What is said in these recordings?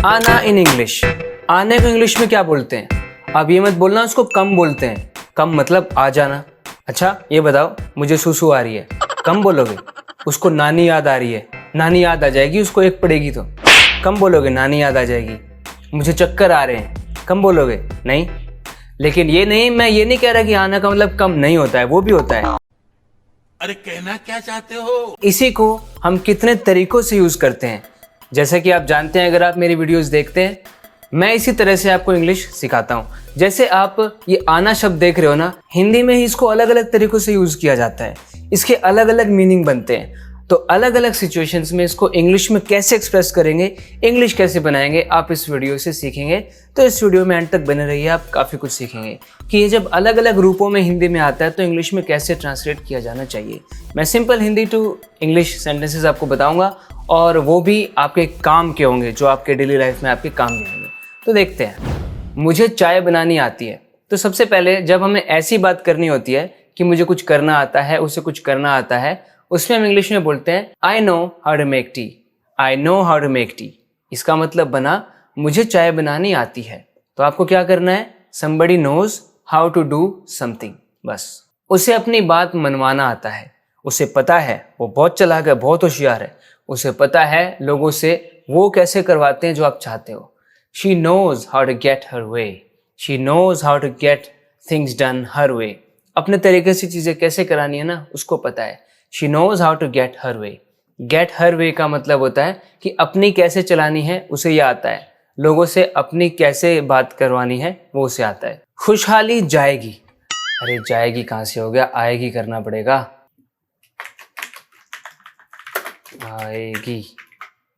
आना in English. आने को इंग्लिश में क्या बोलते हैं? अब ये मत बोलना उसको कम बोलते हैं। कम मतलब आ जाना। अच्छा ये बताओ, मुझे सुसु आ रही है, कम बोलोगे? उसको नानी याद आ रही है, नानी याद आ जाएगी उसको, एक पड़ेगी तो। कम बोलोगे नानी याद आ जाएगी। मुझे चक्कर आ रहे हैं, कम बोलोगे? नहीं। लेकिन ये नहीं, मैं ये नहीं कह रहा कि आना का मतलब कम नहीं होता है, वो भी होता है। अरे कहना क्या चाहते हो? इसी को हम कितने तरीकों से यूज करते हैं। जैसे कि आप जानते हैं, अगर आप मेरी वीडियोस देखते हैं, मैं इसी तरह से आपको इंग्लिश सिखाता हूँ। जैसे आप ये आना शब्द देख रहे हो ना, हिंदी में ही इसको अलग अलग तरीकों से यूज किया जाता है। इसके अलग अलग मीनिंग बनते हैं। तो अलग अलग सिचुएशंस में इसको इंग्लिश में कैसे एक्सप्रेस करेंगे, इंग्लिश कैसे बनाएंगे, आप इस वीडियो से सीखेंगे। तो इस वीडियो में एंड तक बने रहिए, आप काफ़ी कुछ सीखेंगे कि ये जब अलग अलग रूपों में हिंदी में आता है तो इंग्लिश में कैसे ट्रांसलेट किया जाना चाहिए। मैं simple Hindi to English sentences आपको बताऊंगा, और वो भी आपके काम के होंगे, जो आपके डेली लाइफ में आपके काम में होंगे। तो देखते हैं। मुझे चाय बनानी आती है। तो सबसे पहले जब हमें ऐसी बात करनी होती है कि मुझे कुछ करना आता है, उसे कुछ करना आता है, उसमें हम इंग्लिश में बोलते हैं I know how to make tea. I know how to make tea. इसका मतलब बना मुझे चाय बनानी आती है। तो आपको क्या करना है? somebody knows how to do something। बस उसे अपनी बात मनवाना आता है। उसे पता है, वो बहुत चालाक है, बहुत होशियार है। उसे पता है लोगों से वो कैसे करवाते हैं जो आप चाहते हो। She knows how to get her way। She knows how to get things done her way। अपने तरीके से चीज़ें कैसे करानी है ना, उसको पता है। She knows how to get her way। Get her way का मतलब होता है कि अपनी कैसे चलानी है, उसे यह आता है। लोगों से अपनी कैसे बात करवानी है, वो उसे आता है। खुशहाली जाएगी। अरे जाएगी कहाँ से हो गया, आएगी करना पड़ेगा। आएगी।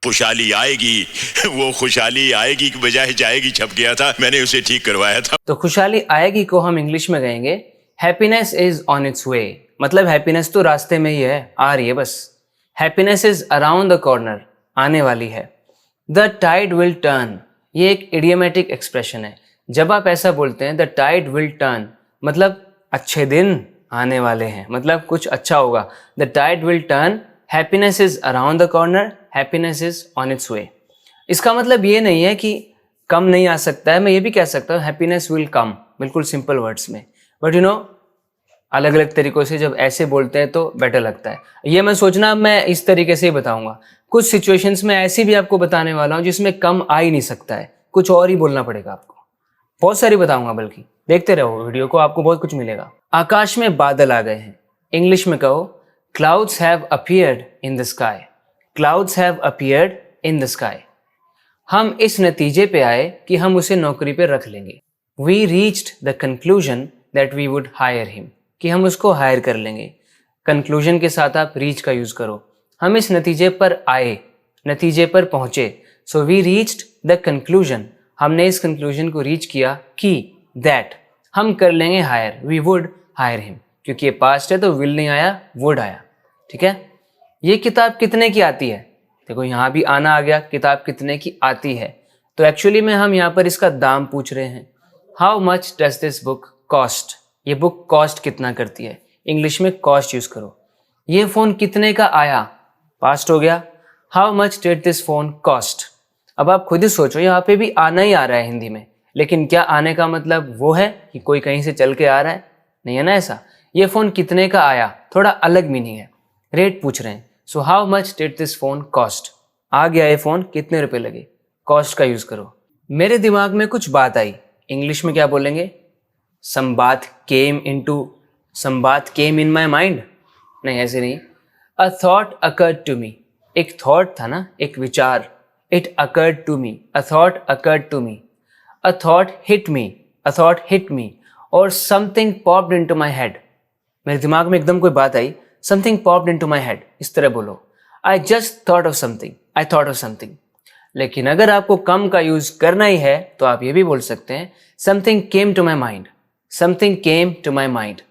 खुशहाली आएगी। वो खुशहाली आएगी की बजाय जाएगी छप गया था, मैंने उसे ठीक करवाया था। तो खुशहाली आएगी को हम इंग्लिश में कहेंगे हैप्पीनेस इज ऑन इट्स वे। मतलब हैप्पीनेस तो रास्ते में ही है, आ रही है बस। Happiness is around the corner, आने वाली है। द टाइड विल टर्न, ये एक इडियोमेटिक एक्सप्रेशन है। जब आप ऐसा बोलते हैं द टाइड विल टर्न, मतलब अच्छे दिन आने वाले हैं, मतलब कुछ अच्छा होगा। The tide will turn, happiness is around the corner, happiness is on its way. इसका मतलब ये नहीं है कि कम नहीं आ सकता है। मैं ये भी कह सकता हूँ हैप्पीनेस विल कम, बिल्कुल सिंपल वर्ड्स में। बट यू नो, अलग अलग तरीकों से जब ऐसे बोलते हैं तो बेटर लगता है। ये मैं सोचना मैं इस तरीके से ही बताऊंगा। कुछ सिचुएशंस में ऐसी भी आपको बताने वाला हूँ जिसमें कम आ ही नहीं सकता है, कुछ और ही बोलना पड़ेगा आपको। बहुत सारी बताऊंगा, बल्कि देखते रहो वीडियो को, आपको बहुत कुछ मिलेगा। आकाश में बादल आ गए हैं। इंग्लिश में कहो clouds have appeared in the sky. Clouds have appeared in the sky. हम इस नतीजे पे आए कि हम उसे नौकरी पे रख लेंगे। We reached the conclusion that we would hire him। कि हम उसको हायर कर लेंगे। कंक्लूजन के साथ आप रीच का यूज करो। हम इस नतीजे पर आए, नतीजे पर पहुंचे। So we reached the conclusion, हमने इस कंक्लूजन को रीच किया कि दैट हम कर लेंगे hire, we would hire him. क्योंकि ये पास्ट है तो विल नहीं आया, वुड आया। ठीक है। ये किताब कितने की आती है? देखो यहाँ भी आना आ गया, किताब कितने की आती है। तो एक्चुअली में हम यहाँ पर इसका दाम पूछ रहे हैं। How much does this book cost? ये बुक कॉस्ट कितना करती है? इंग्लिश में कॉस्ट यूज करो। ये फोन कितने का आया? पास्ट हो गया। How much did this phone cost? अब आप खुद ही सोचो, यहाँ पे भी आना ही आ रहा है हिंदी में, लेकिन क्या आने का मतलब वो है कि कोई कहीं से चल के आ रहा है? नहीं है ना ऐसा। ये फोन कितने का आया, थोड़ा अलग मीनिंग है। रेट पूछ रहे हैं। So how much did this phone cost? आ गया ये फोन, कितने रुपए लगे? कॉस्ट का यूज करो। मेरे दिमाग में कुछ बात आई। इंग्लिश में क्या बोलेंगे? संबात केम इन माई माइंड। नहीं, ऐसे नहीं। A thought occurred to me. एक थॉट था ना, एक विचार। It occurred to me, a thought occurred to me. A thought hit me, a thought hit me. और something popped into my head. मेरे दिमाग में एकदम कोई बात आई। Something popped into my head, इस तरह बोलो। I just thought of something, I thought of something. लेकिन अगर आपको कम का यूज करना ही है तो आप ये भी बोल सकते हैं something came to my mind. Something came to my mind.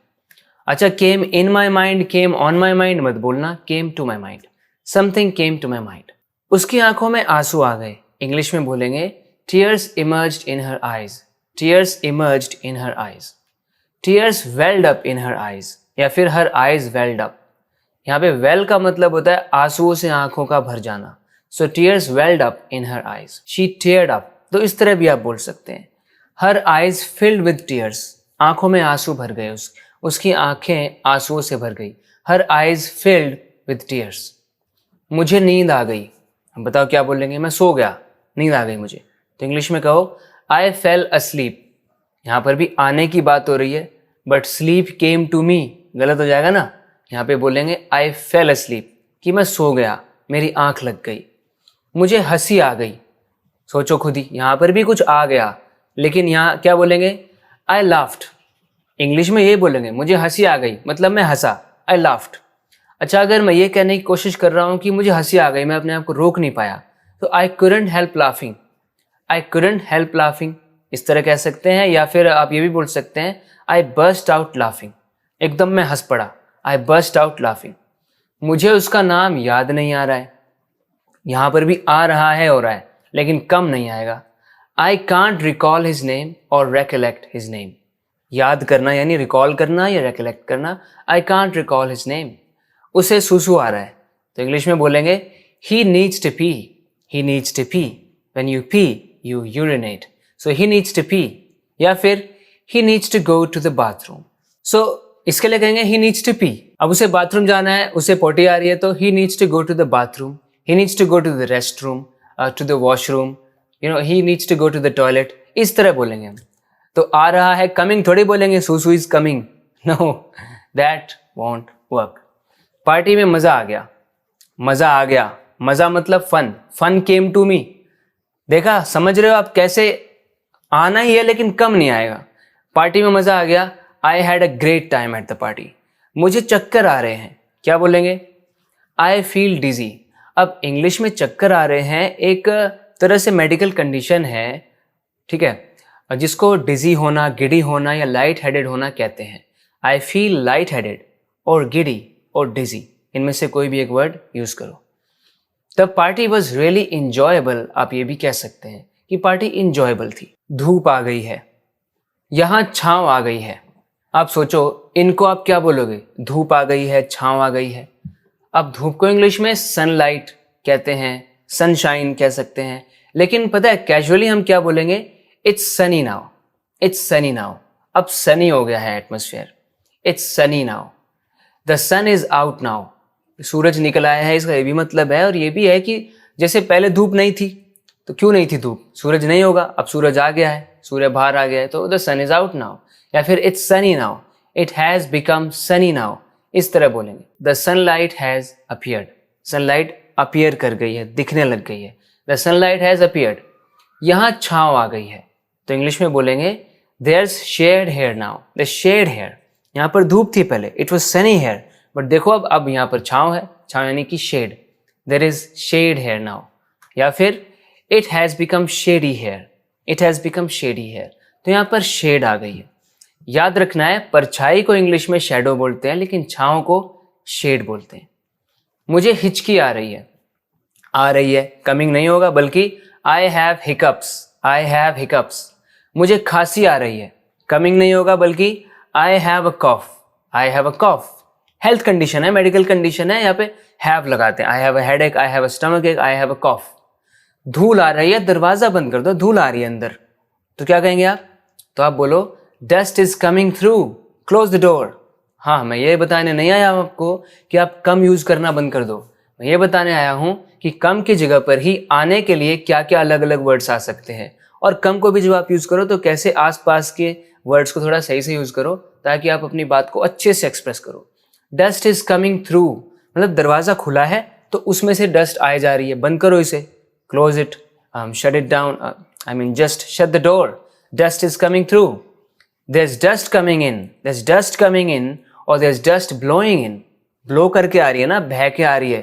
अच्छा, came in my mind, came on my mind मत बोलना, came to my mind. Something came to my mind. उसकी आंखों में आंसू आ गए। इंग्लिश में बोलेंगे tears emerged in her eyes. Tears emerged in her eyes. Tears welled up in her eyes, या फिर हर आईज वेल्ड अप। यहाँ पे वेल का मतलब होता है आंसुओं से आंखों का भर जाना। So tears welled up in her eyes, she teared up, तो इस तरह भी आप बोल सकते हैं। Her eyes filled with tears, आंखों में आंसू भर गए, उसकी आंखें आंसुओं से भर गई। हर आईज फिल्ड विद टीयर्स। मुझे नींद आ गई, हम बताओ क्या बोलेंगे, मैं सो गया, नींद आ गई मुझे, तो इंग्लिश में कहो आई फेल अस्लीप। यहाँ पर भी आने की बात हो रही है, but sleep came to me गलत हो जाएगा ना। यहाँ पे बोलेंगे आई फेल अस्लीप, कि मैं सो गया, मेरी आंख लग गई। मुझे हंसी आ गई, सोचो खुद ही, यहाँ पर भी कुछ आ गया, लेकिन यहाँ क्या बोलेंगे, आई लाफ्ड। इंग्लिश में ये बोलेंगे मुझे हंसी आ गई, मतलब मैं हंसा, आई लाफ्ड। अच्छा, अगर मैं ये कहने की कोशिश कर रहा हूँ कि मुझे हंसी आ गई, मैं अपने आप को रोक नहीं पाया, तो I couldn't help laughing, I couldn't help laughing, इस तरह कह सकते हैं। या फिर आप ये भी बोल सकते हैं आई बर्स्ट आउट लाफिंग, एकदम मैं हंस पड़ा, आई बर्स्ट आउट लाफिंग। मुझे उसका नाम याद नहीं आ रहा है, यहाँ पर भी आ रहा है हो रहा है, लेकिन कम नहीं आएगा। आई कांट रिकॉल हिज नेम और रेकलेक्ट हिज नेम, याद करना यानी रिकॉल करना या रेकलेक्ट करना। I can't recall his name, उसे सुसु आ रहा है, तो इंग्लिश में बोलेंगे he needs to pee, he needs to pee, when you pee you urinate, so he needs to pee. या फिर he needs to go to the bathroom, so इसके लिए कहेंगे ही नीड्स टू पी। अब उसे बाथरूम जाना है, उसे पोटी आ रही है, तो he needs to go to the bathroom, he needs to go to the restroom, to the washroom, you know, he needs to go to the toilet, इस तरह बोलेंगे हम। तो आ रहा है कमिंग थोड़ी बोलेंगे सुसु is coming, no, that won't work. Party में मज़ा आ गया, मज़ा आ गया, मज़ा मतलब fun, fun came to me. देखा, समझ रहे हो आप कैसे आना ही है लेकिन कम नहीं आएगा। पार्टी में मज़ा आ गया, I had a great time at the party. मुझे चक्कर आ रहे हैं, क्या बोलेंगे, आई फील डिजी। अब इंग्लिश में चक्कर आ रहे हैं एक तरह से मेडिकल कंडीशन है, ठीक है, जिसको डिजी होना, गिडी होना या लाइट हेडेड होना कहते हैं। आई फील लाइट हेडेड और गिडी और डिजी, इनमें से कोई भी एक वर्ड यूज करो। The party was really enjoyable, आप ये भी कह सकते हैं कि पार्टी इंजॉयबल थी। धूप आ गई है, यहाँ छाँव आ गई है। आप सोचो इनको आप क्या बोलोगे, धूप आ गई है, छाँव आ गई है। अब धूप को इंग्लिश में सनलाइट कहते हैं, सनशाइन कह सकते हैं, लेकिन पता है कैजुअली हम क्या बोलेंगे, it's sunny now, it's sunny now. अब सनी हो गया है atmosphere, it's sunny now. The sun is out now, सूरज निकल आया है, इसका ये भी मतलब है। और ये भी है कि जैसे पहले धूप नहीं थी, तो क्यों नहीं थी धूप, सूरज नहीं होगा, अब सूरज आ गया है, सूर्य बाहर आ गया है, तो the sun is out now. या फिर it's sunny now, it has become sunny now, इस तरह बोलेंगे। The sunlight has appeared, sunlight appear कर गई है, दिखने लग गई है। द सनलाइट हैज़ अपीयर्ड, यहाँ छाँव आ गई है, तो इंग्लिश में बोलेंगे there's shade here now, the shade here. यहाँ पर धूप थी पहले, it was sunny here, but देखो अब यहाँ पर छाँव है, छाँव यानी कि shade, there is shade here now. या फिर it has become shady here, it has become shady here, तो यहाँ पर शेड आ गई है। याद रखना है, परछाई को इंग्लिश में शैडो बोलते हैं, लेकिन छाँव को शेड बोलते हैं। मुझे हिचकी आ रही है, कमिंग नहीं होगा, बल्कि I have hiccups, I have hiccups. मुझे खांसी आ रही है, कमिंग नहीं होगा, बल्कि I have a cough, I have a cough. Health condition है, मेडिकल कंडीशन है, यहाँ पे हैव लगाते हैं। I have a headache, I have a stomach ache, I have a कॉफ। धूल आ रही है, दरवाजा बंद कर दो, धूल आ रही है अंदर, तो क्या कहेंगे आप, तो आप बोलो dust is coming through, close the door. हाँ, मैं ये बताने नहीं आया हूँ आपको कि आप कम यूज करना बंद कर दो, मैं ये बताने आया हूँ कि कम की जगह पर ही आने के लिए क्या क्या अलग अलग वर्ड्स आ सकते हैं, और कम को भी जब आप यूज करो तो कैसे आसपास के वर्ड्स को थोड़ा सही से यूज करो ताकि आप अपनी बात को अच्छे से एक्सप्रेस करो। डस्ट इज कमिंग थ्रू मतलब दरवाजा खुला है तो उसमें से डस्ट आए जा रही है, बंद करो इसे, close it, shut it down, I mean just shut the door, dust is coming through. there's dust coming in, there's dust coming in और there's dust blowing in, blow करके आ रही है ना, बह के आ रही है,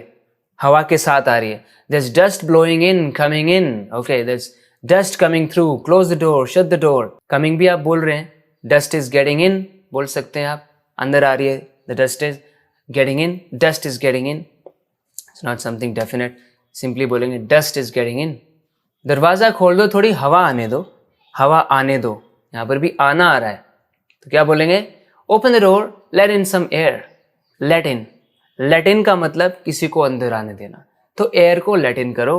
हवा के साथ आ रही है। there's dust blowing in, coming in, okay, there's dust coming through, close the door, shut the door। coming भी आप बोल रहे हैं, dust is getting in बोल सकते हैं आप, अंदर आ रही है, the dust is getting in, dust is getting in, it's not something definite, simply बोलेंगे dust is getting in। दरवाज़ा खोल दो, थोड़ी हवा आने दो, हवा आने दो, यहाँ पर भी आना आ रहा है, तो क्या बोलेंगे, open the door, let in some air. Let in का मतलब किसी को अंदर आने देना, तो एयर को लेट इन करो।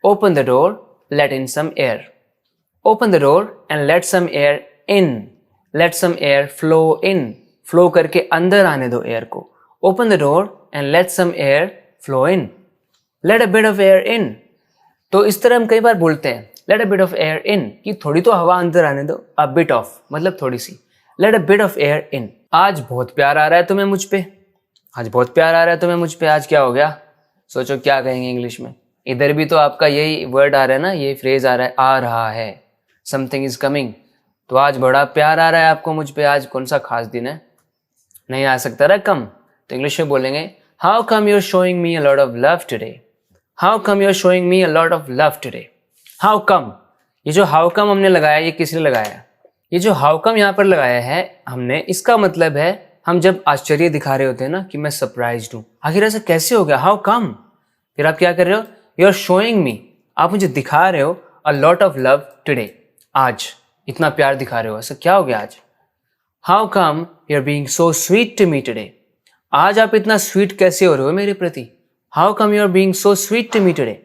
Open the door, let in some air. Open the door and let some air in. Let some air flow in. Flow करके अंदर आने दो एयर को। Open the door and let some air flow in. Let a bit of air in. तो इस तरह हम कई बार बोलते हैं let a bit of air in, कि थोड़ी तो हवा अंदर आने दो। अ बिट ऑफ मतलब थोड़ी सी। Let a bit of air in. आज बहुत प्यार आ रहा है तुम्हें मुझ पे। आज बहुत प्यार आ रहा है तुम्हें मुझ पे। आज क्या हो गया? सोचो क्या कहेंगे इंग्लिश में। इधर भी तो आपका यही वर्ड आ रहा है ना, ये फ्रेज आ रहा है, आ रहा है, समथिंग इज कमिंग। तो आज बड़ा प्यार आ रहा है आपको मुझ पे। आज कौन सा खास दिन है? नहीं आ सकता ना कम, तो इंग्लिश में बोलेंगे how come you are showing me a lot of love today. How come you are showing me a lot of love today. How come, ये जो हाउ कम हमने लगाया, ये किसने लगाया? ये जो हाउ कम यहाँ पर लगाया है हमने, इसका मतलब है हम जब आश्चर्य दिखा रहे होते हैं ना कि मैं सरप्राइज्ड हूँ, आखिर ऐसा कैसे हो गया, हाउ कम। फिर आप क्या कर रहे हो? यू आर शोइंग मी, आप मुझे दिखा रहे हो अ लॉट ऑफ लव टुडे, आज इतना प्यार दिखा रहे हो, ऐसा क्या हो गया आज? How come you are being so sweet to me today. आज आप इतना स्वीट कैसे हो रहे हो मेरे प्रति? How come you are being so sweet to me today.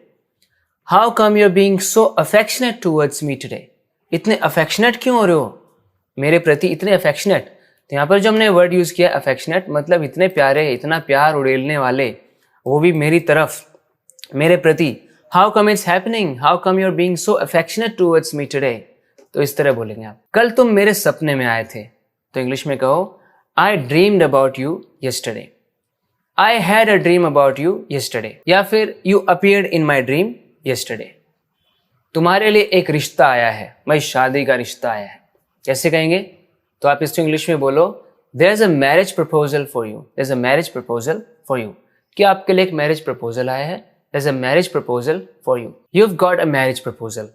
How come you are being so affectionate towards me today. इतने अफेक्शनेट क्यों हो रहे हो मेरे प्रति, इतने अफेक्शनेट। तो यहाँ पर जो हमने वर्ड यूज़ किया अफेक्शनेट, मतलब इतने प्यारे, इतना प्यार उड़ेलने वाले, वो भी मेरी तरफ, मेरे प्रति। How come it's happening, how come you are being so affectionate towards me today. तो इस तरह बोलेंगे आप। कल तुम मेरे सपने में आए थे, तो इंग्लिश में कहो आई dreamed about you yesterday। I had a dream about you yesterday। या फिर you appeared in my dream yesterday। तुम्हारे लिए एक रिश्ता आया है, भाई शादी का रिश्ता आया है। कैसे कहेंगे? तो आप इसको इंग्लिश में बोलो there is a marriage proposal for you. There is a marriage proposal for you, कि आपके लिए एक मैरिज प्रपोजल आया है। There is a marriage proposal for you. You have got a marriage proposal.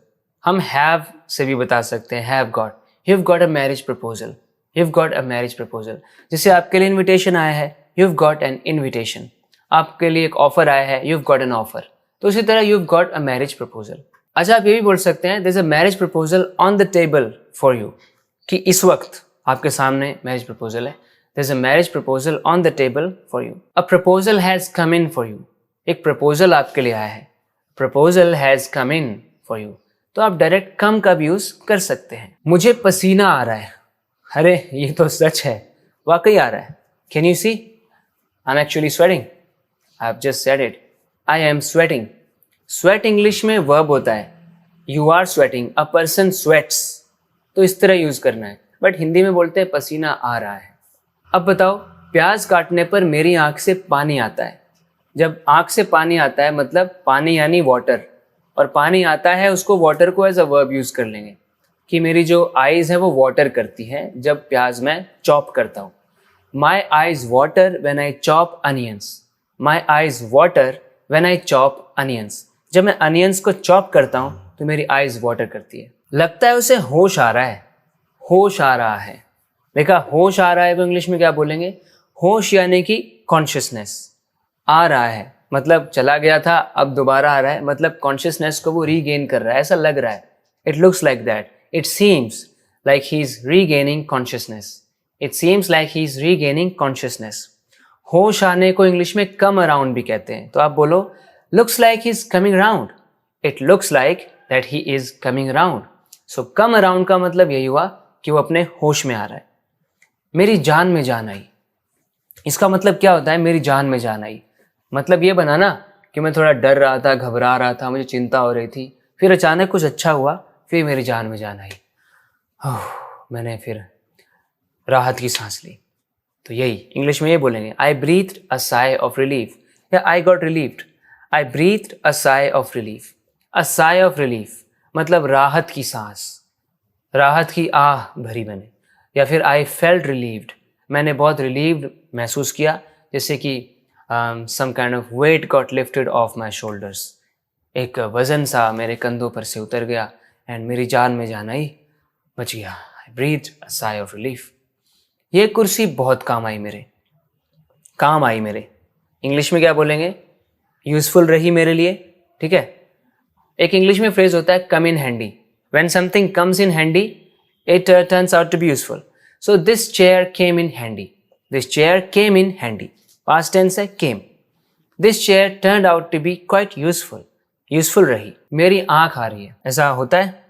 हम हैव से भी बता सकते हैं, have got. You have got a marriage proposal. You have got a marriage proposal. जैसे आपके लिए इन्विटेशन आया है, you have got an invitation. आपके लिए एक ऑफर आया है, you have got an offer. तो इसी तरह you have got a marriage proposal. अच्छा, आप ये भी बोल सकते हैं there is a marriage proposal on the table for you, कि इस वक्त आपके सामने मैरिज प्रपोजल है। There is a marriage proposal on the table for you. A proposal has come in for you. एक प्रपोजल आपके लिए आया है, proposal has come in for you. तो आप डायरेक्ट कम का भी यूज कर सकते हैं। मुझे पसीना आ रहा है। अरे ये तो सच है, वाकई आ रहा है। Can you see? I am actually sweating. I have just said it, I am sweating. Sweat English में वर्ब होता है। You are sweating, a person sweats. तो इस तरह यूज करना है, बट हिंदी में बोलते हैं पसीना आ रहा है। अब बताओ, प्याज काटने पर मेरी आंख से पानी आता है। जब आंख से पानी आता है मतलब पानी यानी वाटर, और पानी आता है उसको वाटर को एज अ वर्ब यूज कर लेंगे, कि मेरी जो आईज है वो वाटर करती है जब प्याज मैं चॉप करता हूँ। My eyes water when I chop onions. My eyes water when I chop onions. जब मैं अनियंस को चॉप करता हूँ तो मेरी आईज वाटर करती है। लगता है उसे होश आ रहा है। होश आ रहा है, देखा, होश आ रहा है को इंग्लिश में क्या बोलेंगे? होश यानी कि कॉन्शियसनेस। आ रहा है मतलब चला गया था, अब दोबारा आ रहा है, मतलब कॉन्शियसनेस को वो रीगेन कर रहा है, ऐसा लग रहा है। It looks like that, it seems like he is regaining consciousness. It seems like he is regaining consciousness. होश आने को इंग्लिश में कम अराउंड भी कहते हैं। तो आप बोलो looks like he is coming around. It looks like that he is coming around. So come around का मतलब यही हुआ कि वो अपने होश में आ रहा है। मेरी जान में जान आई, इसका मतलब क्या होता है? मेरी जान में जान आई मतलब ये बना ना कि मैं थोड़ा डर रहा था, घबरा रहा था, मुझे चिंता हो रही थी, फिर अचानक कुछ अच्छा हुआ, फिर मेरी जान में जान आई। मैंने फिर राहत की सांस ली। तो यही इंग्लिश में ये बोलेंगे, I breathed a sigh of relief, या I got relieved. I breathed a sigh of relief. A sigh of relief मतलब राहत की सांस, राहत की आह भरी मैंने। या फिर आई फेल्ट रिलीव्ड, मैंने बहुत रिलीव्ड महसूस किया, जैसे कि some kind of weight got lifted off my shoulders. एक वजन सा मेरे कंधों पर से उतर गया एंड मेरी जान में जान आई, बच गया। I breathed a sigh of relief. ये कुर्सी बहुत काम आई मेरे, काम आई मेरे। इंग्लिश में क्या बोलेंगे? यूजफुल रही मेरे लिए, ठीक है। एक इंग्लिश में फ्रेज होता है come in handy. When something comes in handy it turns out to be useful. So this chair came in handy. This chair came in handy, past tense है came. This chair turned out to be quite useful रही। मेरी आंख आ रही है, ऐसा होता है,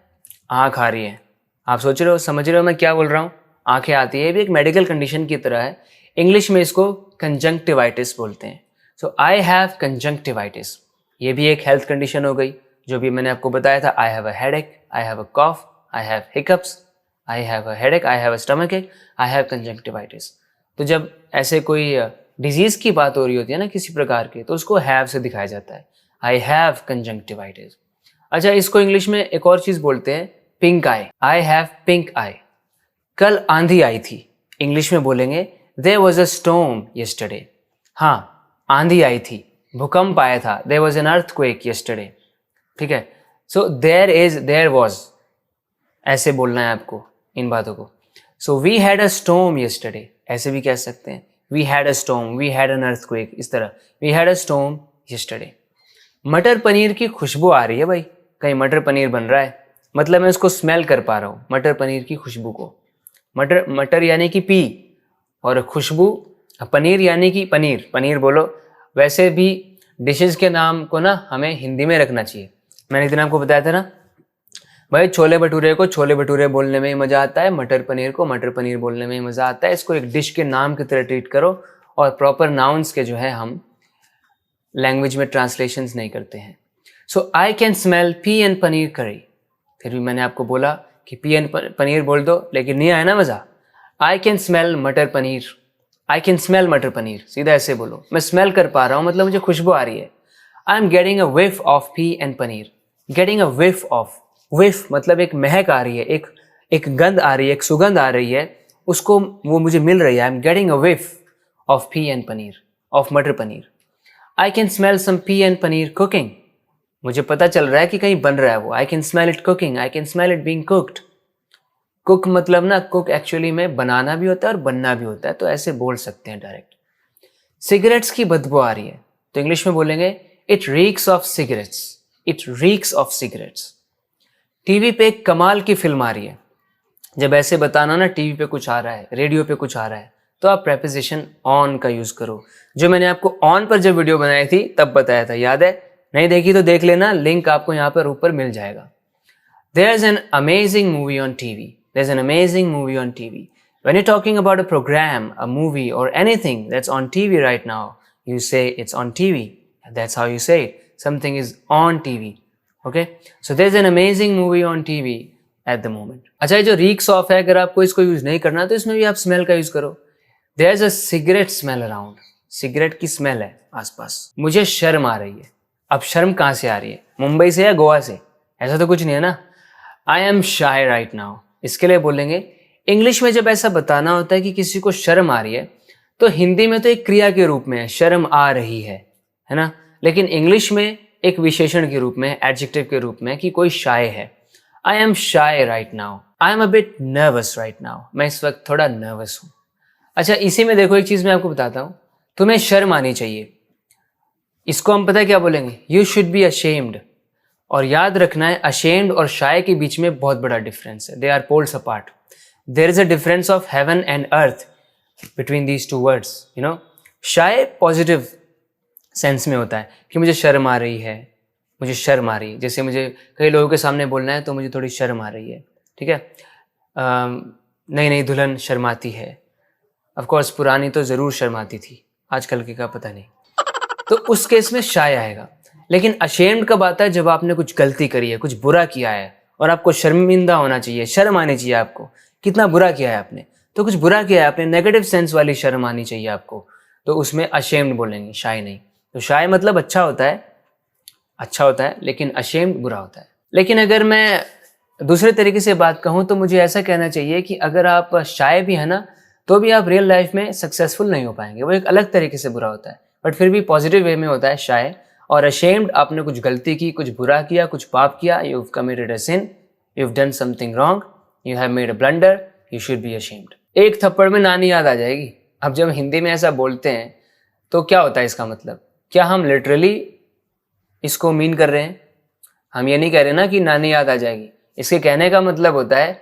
आंख आ रही है, आप सोच रहे हो, समझ रहे हो मैं क्या बोल रहा हूँ, आंखें आती है, ये भी एक मेडिकल कंडीशन की तरह है। इंग्लिश में इसको कंजंक्टिवाइटिस बोलते हैं। सो आई हैव कंजंक्टिवाइटिस, ये भी एक हेल्थ कंडीशन हो गई, जो भी मैंने आपको बताया था। I have a headache, I have a cough, I have hiccups, I have a headache, I have a stomach ache, I have conjunctivitis. तो जब ऐसे कोई डिजीज की बात हो रही होती है ना किसी प्रकार की, तो उसको हैव से दिखाया जाता है, आई हैव कंजंक्टिवाइटिस। अच्छा, इसको इंग्लिश में एक और चीज बोलते हैं, pink eye, I have pink eye. कल आंधी आई थी, इंग्लिश में बोलेंगे there was a storm yesterday. हाँ, आंधी आई थी, भूकंप आया था, there was an earthquake yesterday. ठीक है, सो देयर वॉज, ऐसे बोलना है आपको इन बातों को। So we had a storm yesterday, ऐसे भी कह सकते हैं, we had a storm, we had an earthquake, इस तरह, we had a storm yesterday. Matar paneer की खुशबू आ रही है भाई, कहीं मटर पनीर बन रहा है, मतलब मैं उसको स्मेल कर पा रहा हूँ, मटर पनीर की खुशबू को। मटर यानी कि पी, और खुशबू, पनीर यानी कि पनीर, पनीर बोलो। वैसे भी डिशेस के नाम को ना हमें हिंदी में रखना चाहिए। मैंने एक दिन आपको बताया था ना भाई, छोले भटूरे को छोले भटूरे बोलने में ही मज़ा आता है, मटर पनीर को मटर पनीर बोलने में ही मज़ा आता है। इसको एक डिश के नाम की तरह ट्रीट करो, और प्रॉपर नाउन्स के जो है हम लैंग्वेज में ट्रांसलेशंस नहीं करते हैं। So I can smell pea and paneer curry. फिर भी मैंने आपको बोला कि पी एंड पनीर बोल दो, लेकिन नहीं आया ना मज़ा। आई कैन स्मेल मटर पनीर, आई कैन स्मेल मटर पनीर, सीधा ऐसे बोलो, मैं स्मेल कर पा रहा हूँ, मतलब मुझे खुशबू आ रही है। I am getting a whiff of pea and paneer. Getting a whiff of, whiff मतलब एक महक आ रही है, एक गंध आ रही है, एक सुगंध आ रही है, उसको वो मुझे मिल रही है। I am getting a whiff of pea and paneer, of matar paneer. I can smell some pea and paneer cooking, मुझे पता चल रहा है कि कहीं बन रहा है वो। आई can smell it cooking, I can smell it being cooked. Cook मतलब ना, कुक एक्चुअली में बनाना भी होता है और बनना भी होता है, तो ऐसे बोल सकते हैं डायरेक्ट। सिगरेट्स की बदबू आ रही है, तो इंग्लिश में बोलेंगे it reeks of cigarettes, it reeks of cigarettes. TV पे एक कमाल की फिल्म आ रही है, जब ऐसे बताना ना टीवी पे कुछ आ रहा है, रेडियो पे कुछ आ रहा है, तो आप प्रेपोजिशन ऑन का यूज करो, जो मैंने आपको ऑन पर जब वीडियो बनाई थी तब बताया था, याद है? नहीं देखी तो देख लेना, लिंक आपको यहाँ पर ऊपर मिल जाएगा। There's an amazing movie on TV. There's an amazing movie on TV. When you're talking about a program, a movie, or anything that's on TV right now, you say it's on TV. That's how you say it. Something is on TV. Okay? So there's an amazing movie on TV at the moment. अच्छा, ये जो reeks of है, अगर आपको इसको use नहीं करना तो इसमें भी आप स्मेल का यूज करो। There's a cigarette smell around. Cigarette की स्मेल है आसपास। मुझे शर्म आ रही है। अब शर्म कहाँ से आ रही है? मुंबई से या गोवा से? ऐसा तो कुछ नहीं है ना। I am shy right now, इसके लिए बोलेंगे, इंग्लिश में जब ऐसा बताना होता है कि किसी को शर्म आ रही है, तो हिंदी में तो एक क्रिया के रूप में है, शर्म आ रही है ना, लेकिन इंग्लिश में एक विशेषण के रूप में, एडजेक्टिव के रूप में, कि कोई शाय है। I M shy right now, I am a bit nervous right now, मैं इस वक्त थोड़ा नर्वस हूँ। अच्छा, इसी में देखो एक चीज मैं आपको बताता हूँ, तुम्हें शर्म आनी चाहिए, इसको हम पता है क्या बोलेंगे, यू शुड बी अशेम्ड। और याद रखना है, अशेम्ड और शाय के बीच में बहुत बड़ा डिफरेंस है, they are poles apart. There is a difference of heaven and earth between these two words, you know. Shy positive sense में होता है कि मुझे शर्म आ रही है, मुझे शर्म आ रही है, जैसे मुझे कई लोगों के सामने बोलना है तो मुझे थोड़ी शर्म आ रही है, ठीक है। नई नई दुल्हन शर्माती है, ऑफ कोर्स पुरानी तो ज़रूर शर्माती थी, आजकल की का पता नहीं, तो उस केस में शाय आएगा। लेकिन अशेम्ड कब आता है? जब आपने कुछ गलती करी है, कुछ बुरा किया है और आपको शर्मिंदा होना चाहिए, शर्म आनी चाहिए आपको, कितना बुरा किया है आपने, तो कुछ बुरा किया है आपने, नेगेटिव सेंस वाली शर्म आनी चाहिए आपको, तो उसमें अशेम्ड बोलेंगे, शाय नहीं। तो शाय मतलब अच्छा होता है, लेकिन अशेम्ड बुरा होता है। लेकिन अगर मैं दूसरे तरीके से बात कहूँ तो मुझे ऐसा कहना चाहिए कि अगर आप शाय भी है ना, तो भी आप रियल लाइफ में सक्सेसफुल नहीं हो पाएंगे, वो एक अलग तरीके से बुरा होता है, बट फिर भी पॉजिटिव वे में होता है शाय। और अशेम्ड, आपने कुछ गलती की, कुछ बुरा किया, कुछ पाप किया, you have committed a sin, you have done something wrong, you have made a blunder, you should be ashamed. एक थप्पड़ में नानी याद आ जाएगी। अब जब हिंदी में ऐसा बोलते हैं तो क्या होता है इसका मतलब? क्या हम लिटरली इसको मीन कर रहे हैं? हम ये नहीं कह रहे ना कि नानी याद आ जाएगी। इसके कहने का मतलब होता है,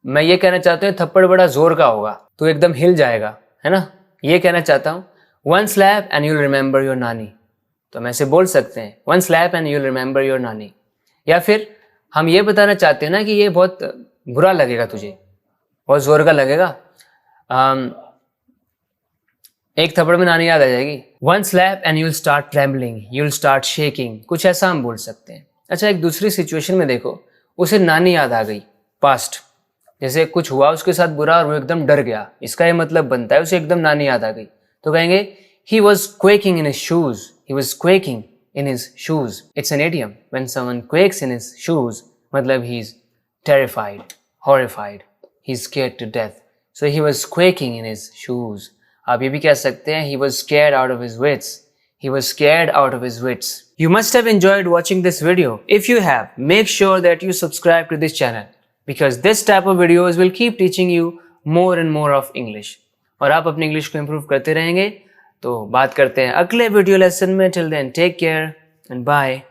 मैं ये कहना चाहता हूँ थप्पड़ बड़ा जोर का होगा तो एकदम हिल जाएगा, है ना, ये कहना चाहता हूँ। One slap and you'll remember your nani, तो हम ऐसे बोल सकते हैं, one slap and you'll remember your nani. या फिर हम ये बताना चाहते हैं ना कि ये बहुत बुरा लगेगा तुझे, बहुत जोर का लगेगा, एक थप्पड़ में नानी याद आ जाएगी। One slap and you'll start trembling, you'll start shaking, कुछ ऐसा हम बोल सकते हैं। अच्छा, एक दूसरी सिचुएशन में देखो, उसे नानी याद आ गई, पास्ट, जैसे कुछ हुआ उसके साथ बुरा और वो एकदम डर गया, इसका ये मतलब बनता है उसे एकदम नानी याद आ गई। तो कहेंगे he was quaking in his shoes, he was quaking in his shoes. It's an idiom. When someone quakes in his shoes, मतलब he's terrified, horrified, he's scared to death. So he was quaking in his shoes. आप ये भी कह सकते हैं he was scared out of his wits. He was scared out of his wits. You must have enjoyed watching this video. If you have, make sure that you subscribe to this channel because this type of videos will keep teaching you more and more of English. और आप अपनी English को improve करते रहेंगे। तो बात करते हैं अगले वीडियो लेसन में। Till then take care and bye.